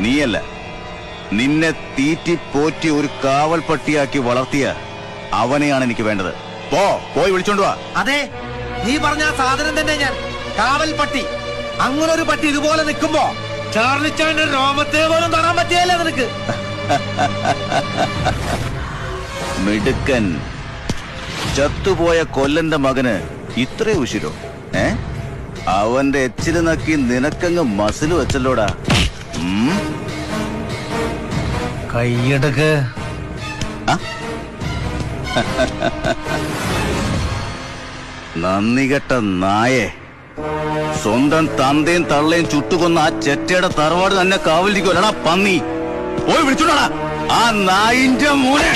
നീയല്ല, നിന്നെ തീറ്റി പോറ്റി ഒരു കാവൽ പട്ടിയാക്കി വളർത്തിയ അവനെയാണ് എനിക്ക് വേണ്ടത്. പോയി വിളിച്ചോണ്ട് വാ. അതെ, നീ പറഞ്ഞ ആ സാധനം തന്നെ ഞാൻ, കാവൽ പട്ടി. അങ്ങനെ ഒരു പട്ടി ഇതുപോലെ നിൽക്കുമ്പോ ചാർലിച്ചാന്റെ രോമത്തെ പോലും തൊടാൻ പറ്റിയല്ലേ നിനക്ക്? മിടുക്കൻ. ചത്തുപോയ കൊല്ലന്റെ മകന് ഇത്രേ ഉശിരോ? അവന്റെ എച്ചില് നക്കി നിനക്കങ്ങ് മസിൽ വെച്ചല്ലോടാ. കൈയെടുക്ക്. നന്ദി കെട്ട നായേ, സ്വന്തം തന്തയും തള്ളയും ചുട്ടുകൊന്ന ആ ചെറ്റയുടെ തറവാട് തന്നെ കാവലിരിക്കുമല്ലടാ പന്നി. പോയി വിളിച്ചോടാ ആ നായിന്റെ മോനെ.